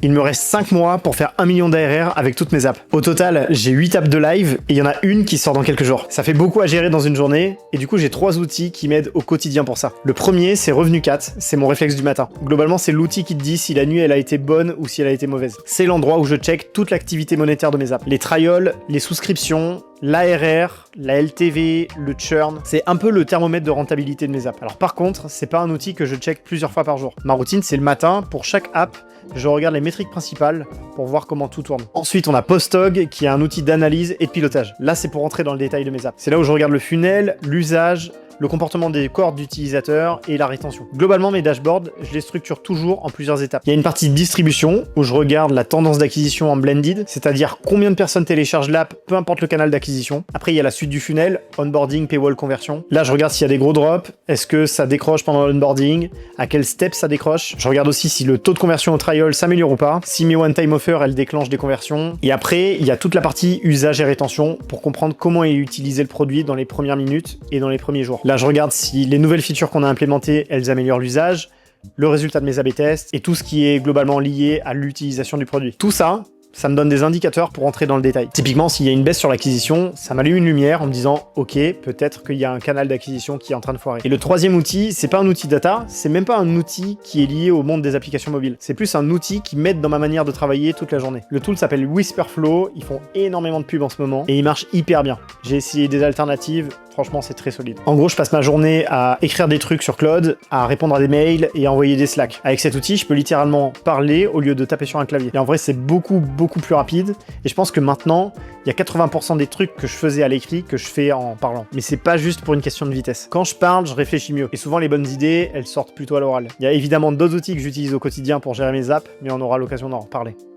Il me reste 5 mois pour faire 1 million d'ARR avec toutes mes apps. Au total, j'ai 8 apps de live et il y en a une qui sort dans quelques jours. Ça fait beaucoup à gérer dans une journée et du coup j'ai 3 outils qui m'aident au quotidien pour ça. Le premier, c'est Revenu4, c'est mon réflexe du matin. Globalement, c'est l'outil qui te dit si la nuit elle a été bonne ou si elle a été mauvaise. C'est l'endroit où je check toute l'activité monétaire de mes apps. Les trials, les souscriptions, l'ARR, la LTV, le churn, c'est un peu le thermomètre de rentabilité de mes apps. Alors par contre, c'est pas un outil que je check plusieurs fois par jour. Ma routine, c'est le matin, pour chaque app, je regarde les métriques principales pour voir comment tout tourne. Ensuite, on a Postog, qui est un outil d'analyse et de pilotage. Là, c'est pour rentrer dans le détail de mes apps. C'est là où je regarde le funnel, l'usage, le comportement des cohortes d'utilisateurs et la rétention. Globalement, mes dashboards, je les structure toujours en plusieurs étapes. Il y a une partie de distribution où je regarde la tendance d'acquisition en blended, c'est-à-dire combien de personnes téléchargent l'app, peu importe le canal d'acquisition. Après, il y a la suite du funnel, onboarding, paywall, conversion. Là, je regarde s'il y a des gros drops, est-ce que ça décroche pendant l'onboarding, à quel step ça décroche. Je regarde aussi si le taux de conversion au trial s'améliore ou pas, si mes one-time offers, elles déclenchent des conversions. Et après, il y a toute la partie usage et rétention pour comprendre comment est utilisé le produit dans les premières minutes et dans les premiers jours. Là, je regarde si les nouvelles features qu'on a implémentées, elles améliorent l'usage, le résultat de mes A/B tests et tout ce qui est globalement lié à l'utilisation du produit. Tout ça, ça me donne des indicateurs pour entrer dans le détail. Typiquement, s'il y a une baisse sur l'acquisition, ça m'allume une lumière en me disant « Ok, peut-être qu'il y a un canal d'acquisition qui est en train de foirer ». Et le troisième outil, c'est pas un outil data, c'est même pas un outil qui est lié au monde des applications mobiles. C'est plus un outil qui m'aide dans ma manière de travailler toute la journée. Le tool s'appelle Whisperflow, ils font énormément de pubs en ce moment et il marche hyper bien. J'ai essayé des alternatives, franchement c'est très solide. En gros, je passe ma journée à écrire des trucs sur Claude, à répondre à des mails et à envoyer des Slack. Avec cet outil, je peux littéralement parler au lieu de taper sur un clavier. Et en vrai, c'est beaucoup plus rapide. Et je pense que maintenant, il y a 80% des trucs que je faisais à l'écrit que je fais en parlant. Mais c'est pas juste pour une question de vitesse. Quand je parle, je réfléchis mieux. Et souvent, les bonnes idées, elles sortent plutôt à l'oral. Il y a évidemment d'autres outils que j'utilise au quotidien pour gérer mes apps, mais on aura l'occasion d'en reparler.